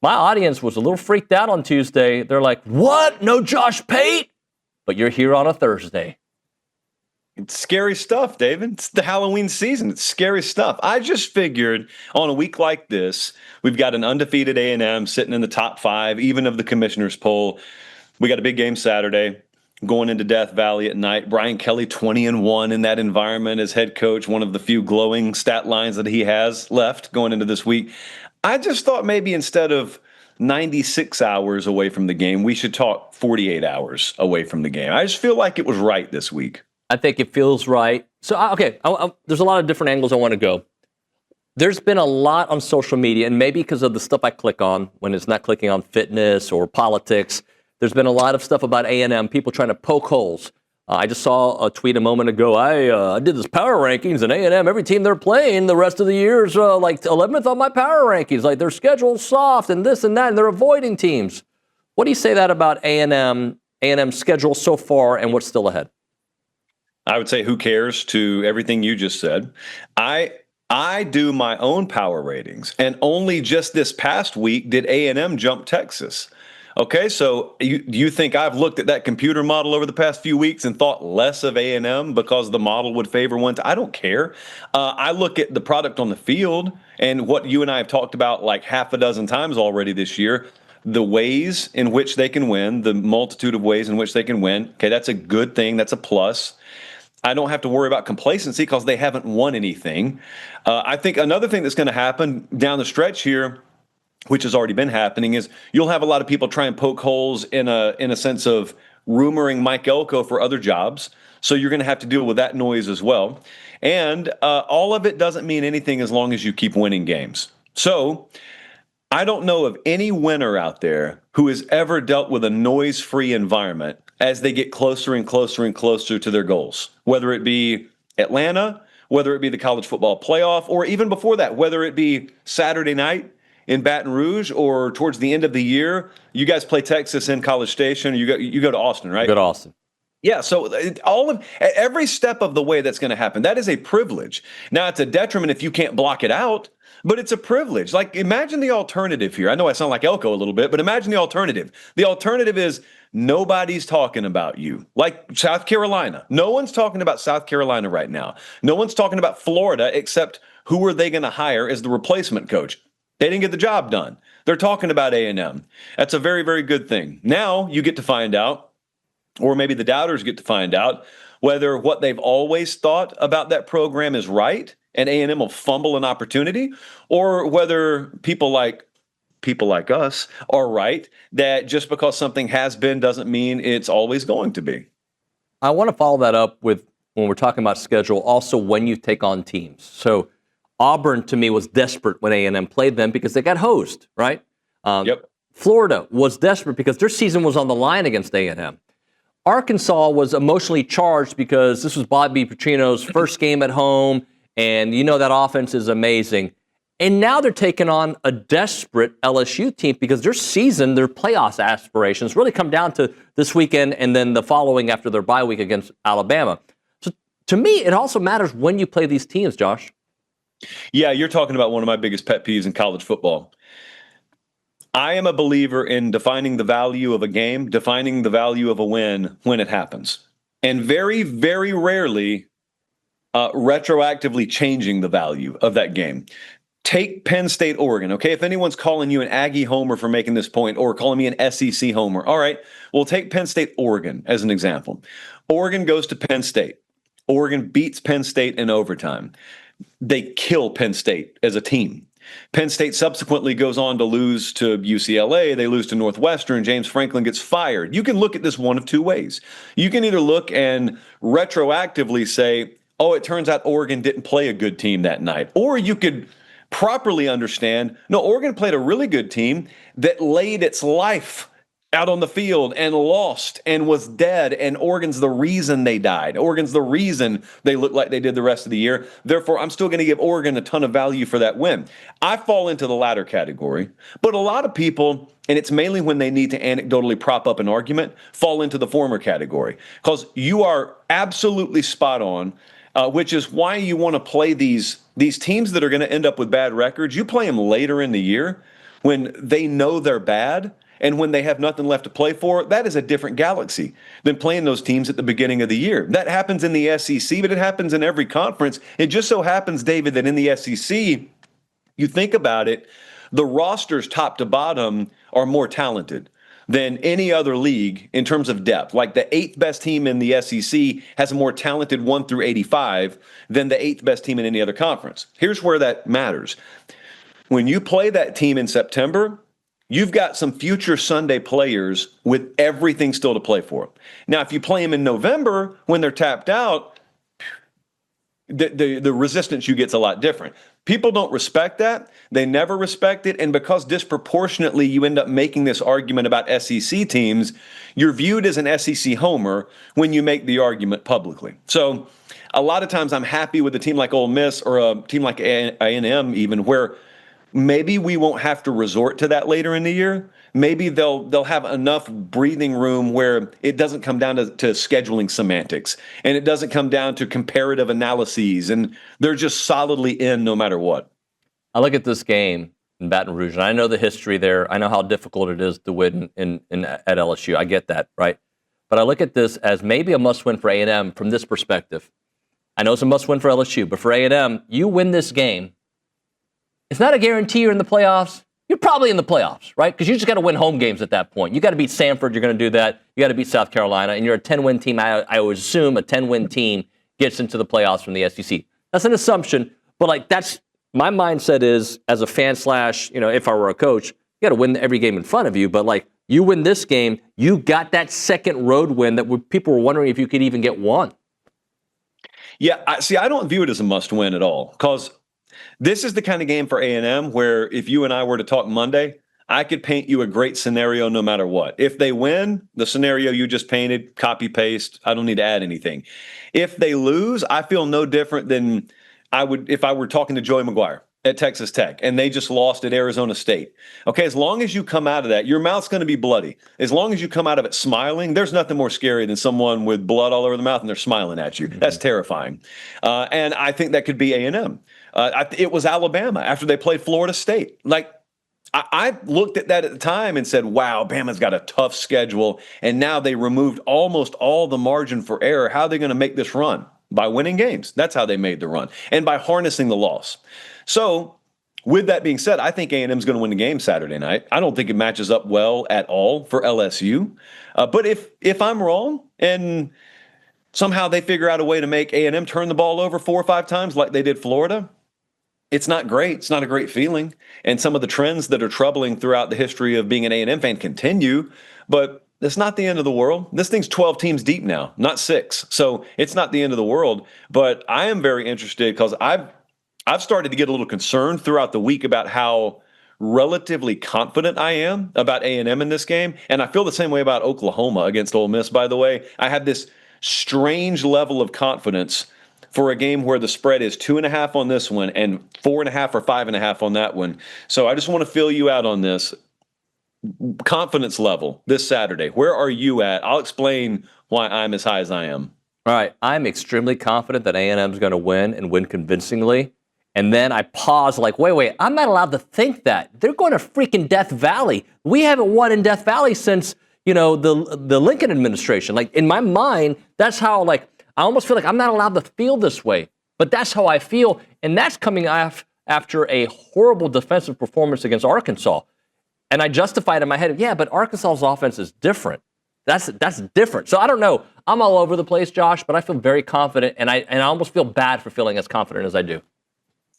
My audience was a little freaked out on Tuesday. They're like, what? No Josh Pate? But you're here on a Thursday. It's scary stuff, David. It's the Halloween season. It's scary stuff. I just figured on a week like this, we've got an undefeated A&M sitting in the top 5, even of the commissioner's poll. We got a big game Saturday going into Death Valley at night. Brian Kelly, 20-1 in that environment as head coach, one of the few glowing stat lines that he has left going into this week. I just thought maybe instead of 96 hours away from the game, we should talk 48 hours away from the game. I just feel like it was right this week. I think it feels right. So, there's a lot of different angles I want to go. There's been a lot on social media, and maybe because of the stuff I click on when it's not clicking on fitness or politics, there's been a lot of stuff about A&M, people trying to poke holes. I just saw a tweet a moment ago. I did this power rankings, and A&M, every team they're playing the rest of the year is like 11th on my power rankings. Like their schedule's soft and this and that, and they're avoiding teams. What do you say that about A&M's schedule so far and what's still ahead? I would say who cares to everything you just said. I do my own power ratings, and only just this past week did A&M jump Texas. Okay, so you think I've looked at that computer model over the past few weeks and thought less of A&M because the model would favor one? I don't care. I look at the product on the field and what you and I have talked about like half a dozen times already this year, the ways in which they can win, the multitude of ways in which they can win. Okay, that's a good thing. That's a plus. I don't have to worry about complacency because they haven't won anything. I think another thing that's going to happen down the stretch here, which has already been happening, is you'll have a lot of people try and poke holes in a sense of rumoring Mike Elko for other jobs. So you're going to have to deal with that noise as well. And all of it doesn't mean anything as long as you keep winning games. So I don't know of any winner out there who has ever dealt with a noise-free environment as they get closer and closer and closer to their goals, whether it be Atlanta, whether it be the college football playoff, or even before that, whether it be Saturday night in Baton Rouge or towards the end of the year. You guys play Texas in College Station. You go to Austin, right? Go to Austin. Yeah, so every step of the way that's going to happen, that is a privilege. Now, it's a detriment if you can't block it out, but it's a privilege. Like, imagine the alternative here. I know I sound like Elko a little bit, but imagine the alternative. The alternative is nobody's talking about you. Like South Carolina. No one's talking about South Carolina right now. No one's talking about Florida except who are they going to hire as the replacement coach? They didn't get the job done. They're talking about A&M. That's a very, very good thing. Now you get to find out, or maybe the doubters get to find out, whether what they've always thought about that program is right and A&M will fumble an opportunity, or whether people like us are right, that just because something has been doesn't mean it's always going to be. I want to follow that up with, when we're talking about schedule, also when you take on teams. So Auburn, to me, was desperate when A&M played them because they got hosed, right? Yep. Florida was desperate because their season was on the line against A&M. Arkansas was emotionally charged because this was Bobby Petrino's first game at home, and you know that offense is amazing. And now they're taking on a desperate LSU team because their season, their playoff aspirations really come down to this weekend and then the following after their bye week against Alabama. So to me, it also matters when you play these teams, Josh. Yeah, you're talking about one of my biggest pet peeves in college football. I am a believer in defining the value of a game, defining the value of a win when it happens, and very, very rarely retroactively changing the value of that game. Take Penn State, Oregon, okay? If anyone's calling you an Aggie homer for making this point or calling me an SEC homer, all right, we'll take Penn State, Oregon as an example. Oregon goes to Penn State. Oregon beats Penn State in overtime. They kill Penn State as a team. Penn State subsequently goes on to lose to UCLA. They lose to Northwestern. James Franklin gets fired. You can look at this one of two ways. You can either look and retroactively say, oh, it turns out Oregon didn't play a good team that night. Or you could properly understand, no, Oregon played a really good team that laid its life out on the field and lost and was dead, and Oregon's the reason they died. Oregon's the reason they looked like they did the rest of the year. Therefore, I'm still going to give Oregon a ton of value for that win. I fall into the latter category, but a lot of people, and it's mainly when they need to anecdotally prop up an argument, fall into the former category. Because you are absolutely spot on, which is why you want to play these teams that are going to end up with bad records. You play them later in the year when they know they're bad and when they have nothing left to play for, that is a different galaxy than playing those teams at the beginning of the year. That happens in the SEC, but it happens in every conference. It just so happens, David, that in the SEC, you think about it, the rosters top to bottom are more talented than any other league in terms of depth. Like the eighth best team in the SEC has a more talented 1 through 85 than the eighth best team in any other conference. Here's where that matters. When you play that team in September, you've got some future Sunday players with everything still to play for. Now, if you play them in November when they're tapped out, the resistance you get's a lot different. People don't respect that. They never respect it. And because disproportionately you end up making this argument about SEC teams, you're viewed as an SEC homer when you make the argument publicly. So a lot of times I'm happy with a team like Ole Miss or a team like A&M even, where maybe we won't have to resort to that later in the year. Maybe they'll have enough breathing room where it doesn't come down to scheduling semantics and it doesn't come down to comparative analyses, and they're just solidly in no matter what. I look at this game in Baton Rouge, and I know the history there. I know how difficult it is to win at LSU. I get that, right? But I look at this as maybe a must-win for A&M from this perspective. I know it's a must-win for LSU, but for A&M, you win this game, it's not a guarantee you're in the playoffs. You're probably in the playoffs, right? Because you just got to win home games at that point. You got to beat Samford. You're going to do that. You got to beat South Carolina. And you're a 10-win team. I would assume a 10-win team gets into the playoffs from the SEC. That's an assumption. But, like, that's my mindset is, as a fan slash, if I were a coach, you got to win every game in front of you. But, like, you win this game, you got that second road win that people were wondering if you could even get one. Yeah, I don't view it as a must-win at all, because this is the kind of game for A&M where if you and I were to talk Monday, I could paint you a great scenario no matter what. If they win, the scenario you just painted, copy paste, I don't need to add anything. If they lose, I feel no different than I would if I were talking to Joey McGuire at Texas Tech and they just lost at Arizona State. Okay, as long as you come out of that, your mouth's going to be bloody. As long as you come out of it smiling, there's nothing more scary than someone with blood all over the mouth and they're smiling at you. That's terrifying. And I think that could be A&M. It was Alabama after they played Florida State. Like, I looked at that at the time and said, wow, Bama's got a tough schedule, and now they removed almost all the margin for error. How are they going to make this run? By winning games. That's how they made the run, and by harnessing the loss. So with that being said, I think A&M is going to win the game Saturday night. I don't think it matches up well at all for LSU. But if I'm wrong and somehow they figure out a way to make A&M turn the ball over 4 or 5 times like they did Florida, it's not great. It's not a great feeling. And some of the trends that are troubling throughout the history of being an A&M fan continue, but it's not the end of the world. This thing's 12 teams deep now, not 6. So it's not the end of the world. But I am very interested because I've started to get a little concerned throughout the week about how relatively confident I am about A&M in this game. And I feel the same way about Oklahoma against Ole Miss, by the way. I have this strange level of confidence for a game where the spread is 2.5 on this one and 4.5 or 5.5 on that one. So I just want to fill you out on this confidence level this Saturday. Where are you at? I'll explain why I'm as high as I am. All right. I'm extremely confident that A&M is going to win and win convincingly. And then I pause like, wait, I'm not allowed to think that. They're going to freaking Death Valley. We haven't won in Death Valley since, the Lincoln administration. Like, in my mind, that's how, like, I almost feel like I'm not allowed to feel this way, but that's how I feel. And that's coming after a horrible defensive performance against Arkansas. And I justified in my head, yeah, but Arkansas's offense is different. That's different. So I don't know. I'm all over the place, Josh, but I feel very confident, and I almost feel bad for feeling as confident as I do.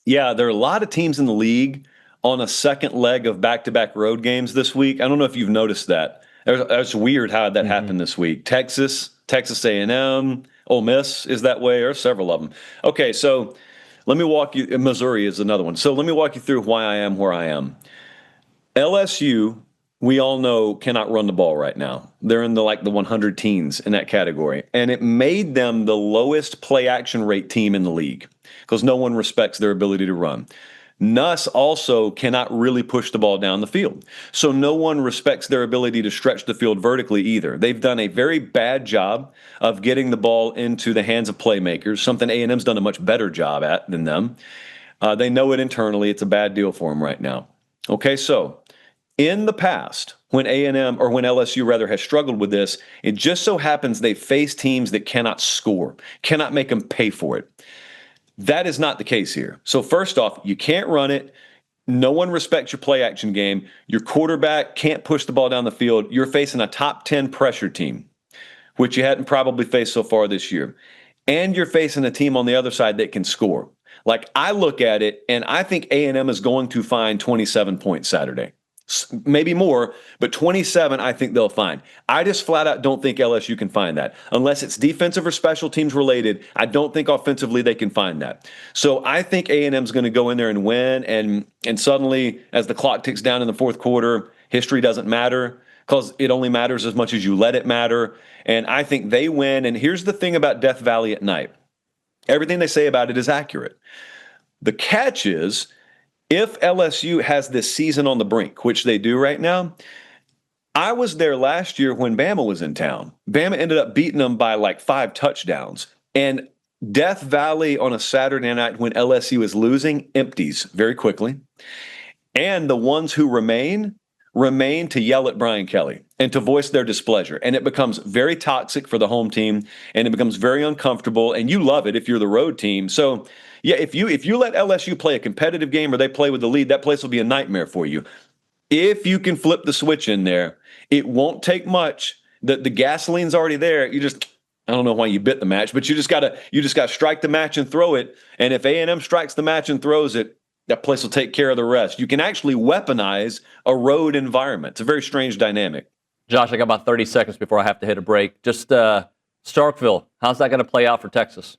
Yeah, there are a lot of teams in the league on a second leg of back-to-back road games this week. I don't know if you've noticed that. It's weird how that happened this week. Texas A&M, Ole Miss is that way, or several of them. Okay, so let me walk you. Missouri is another one. So let me walk you through why I am where I am. LSU, we all know, cannot run the ball right now. They're in the 100 teens in that category, and it made them the lowest play action rate team in the league because no one respects their ability to run. Nuss also cannot really push the ball down the field. So no one respects their ability to stretch the field vertically either. They've done a very bad job of getting the ball into the hands of playmakers, something A&M's done a much better job at than them. They know it internally. It's a bad deal for them right now. Okay, so In the past, when A&M or when LSU rather has struggled with this, it just so happens they face teams that cannot score, cannot make them pay for it. That is not the case here. So first off, you can't run it. No one respects your play action game. Your quarterback can't push the ball down the field. You're facing a top 10 pressure team, which you hadn't probably faced so far this year. And you're facing a team on the other side that can score. Like, I look at it and I think A&M is going to find 27 points Saturday. Maybe more, but 27 I think they'll find. I just flat out don't think LSU can find that. Unless it's defensive or special teams related, I don't think offensively they can find that. So I think A&M's going to go in there and win, and suddenly, as the clock ticks down in the fourth quarter, history doesn't matter because it only matters as much as you let it matter. And I think they win. And here's the thing about Death Valley at night. Everything they say about it is accurate. The catch is, if LSU has this season on the brink, which they do right now, I was there last year when Bama was in town. Bama ended up beating them by like 5 touchdowns. And Death Valley on a Saturday night when LSU is losing empties very quickly. And the ones who remain to yell at Brian Kelly and to voice their displeasure. And it becomes very toxic for the home team, and it becomes very uncomfortable. And you love it if you're the road team. So yeah, if you let LSU play a competitive game or they play with the lead, that place will be a nightmare for you. If you can flip the switch in there, it won't take much. The gasoline's already there. I don't know why you bit the match, but you just gotta strike the match and throw it. And if A&M strikes the match and throws it, that place will take care of the rest. You can actually weaponize a road environment. It's a very strange dynamic. Josh, I got about 30 seconds before I have to hit a break. Just Starkville, how's that going to play out for Texas?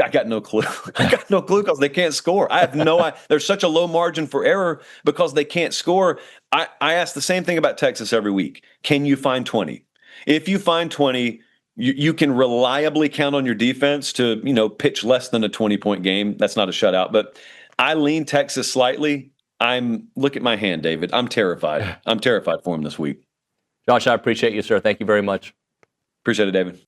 I got no clue. I got no clue because they can't score. I have no idea. There's such a low margin for error because they can't score. I ask the same thing about Texas every week. Can you find 20? If you find 20, you can reliably count on your defense to, pitch less than a 20-point game. That's not a shutout, but I lean Texas slightly. Look at my hand, David. I'm terrified. I'm terrified for him this week. Josh, I appreciate you, sir. Thank you very much. Appreciate it, David.